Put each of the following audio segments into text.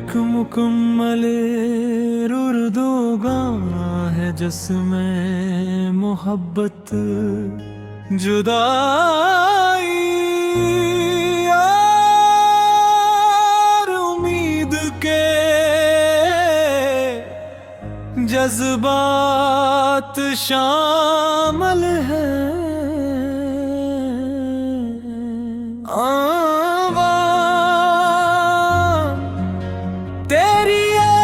एक मुकम्मल उर्दू गाना है जिसमें मोहब्बत जुदाई और उम्मीद के जज्बात शामिल हैं। तेरी यादों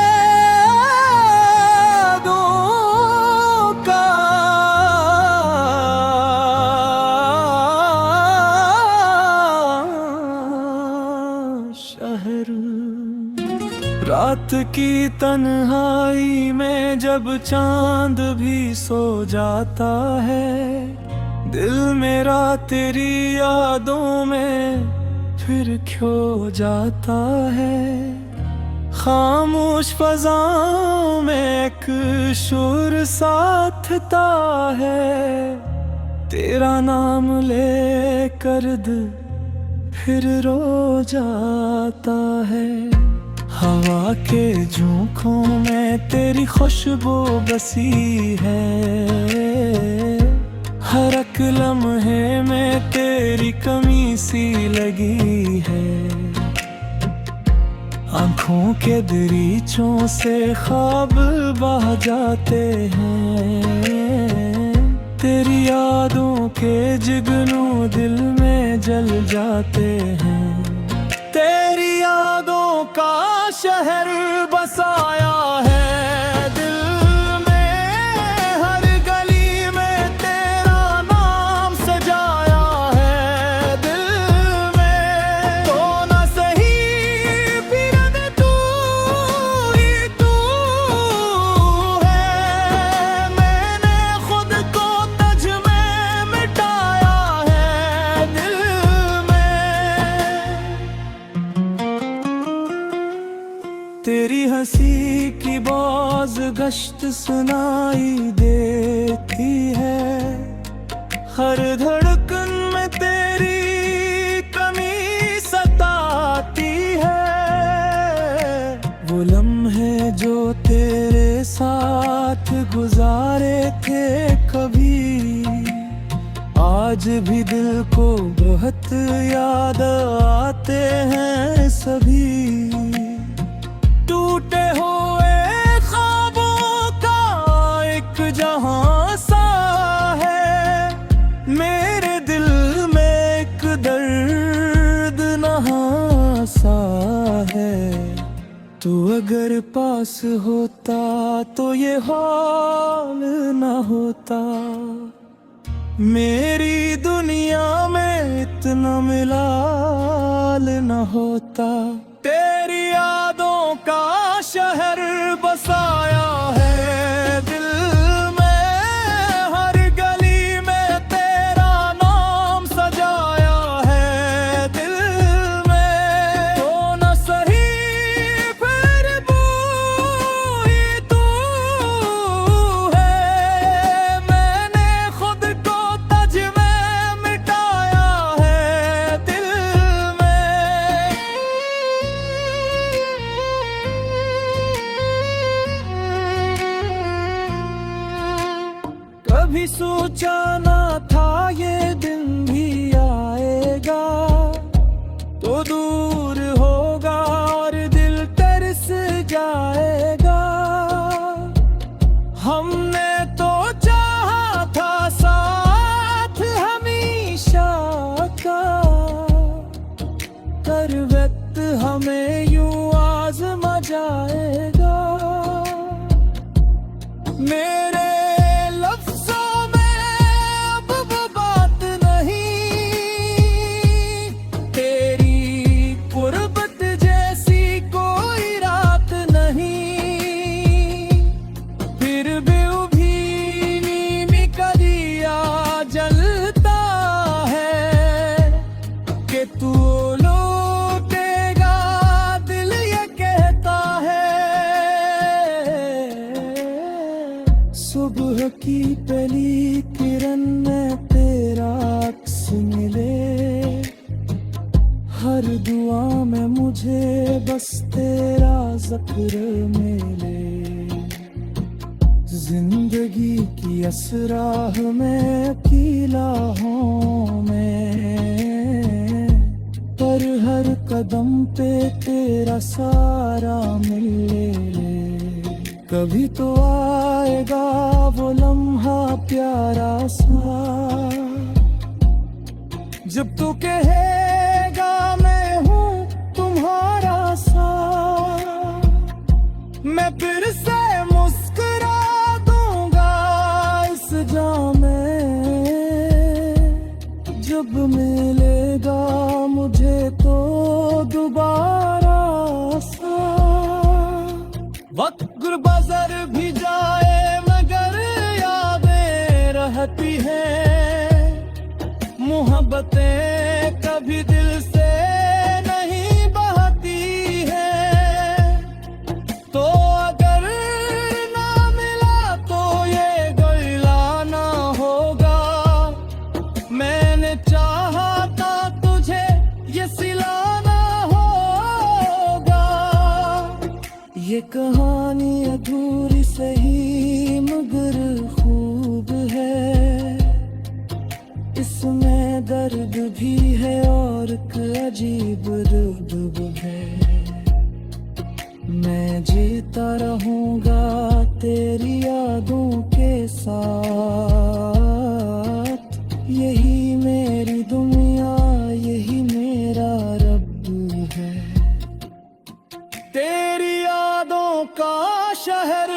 का शहर, रात की तन्हाई में जब चांद भी सो जाता है, दिल मेरा तेरी यादों में फिर खो जाता है। खामोश फज़ाओं में एक शोर साथता है, तेरा नाम लेकर दिल फिर रो जाता है। हवा के झोंकों में तेरी खुशबू बसी है, हर एक लम्हे में तेरी कमी सी लगी है। आँखों के दरीचों से ख्वाब बह जाते हैं, तेरी यादों के जुगनू दिल में जल जाते हैं। तेरी यादों का शहर बसाया है दिल में, हर गली में तेरा नाम सजाया है दिल में। तो ना सही फिर तू ही तू है, मैंने खुद को तज में मिटाया है दिल में। तेरी हंसी की बाज गश्त सुनाई देती है, हर धड़कन में तेरी कमी सताती है। वो लम्हे जो तेरे साथ गुजारे थे कभी, आज भी दिल को बहुत याद आते हैं सभी। टूटे हुए ख्वाबों का एक जहां सा है, मेरे दिल में एक दर्द नहां सा है। तू अगर पास होता तो ये हाल न होता, मेरी दुनिया में इतना मिलाल न होता। तेरी यादों का शहर बसाया है दिल में, हर गली में तेरा नाम सजाया है दिल में। तो न सही फिर तू ही तू है, मैंने खुद को तज में मिटाया है दिल में। कभी सोचा ना था ये दिन भी आएगा, तो दूर होगा और दिल तरस जाएगा। हमने तो चाहा था साथ हमेशा का, कर वक्त हमें यूं आज़मा जाएगा। मेरे तू लौटेगा दिल ये कहता है। सुबह की पहली किरण में तेरा अक्स मिले, हर दुआ में मुझे बस तेरा ज़क्र मेले। जिंदगी की असराह में अकेला हूँ मैं, पर हर कदम पे तेरा सारा मिले। कभी तो आएगा वो लम्हा प्यारा सा, जब तू कहेगा मैं हूँ तुम्हारा सा। मैं फिर से मुस्कुरा दूंगा इस जाम में, जब मिलेगा मुझे तो दोबारा सा। वक्त गुरबाज़र भी जाए मगर यादें रहती हैं, मोहब्बतें कभी दिल से नहीं बहती हैं। तो अगर ना मिला तो ये गिलाना होगा, मैंने चाहा था तुझे ये सिलाना होगा। ये कहानी अधूरी सही मगर खूब है, इसमें दर्द भी है और एक अजीब रुतब है। मैं जीता रहूंगा तेरी यादों के साथ, यही मेरी दुनिया यही मेरा रब है। तेरी यादों का शहर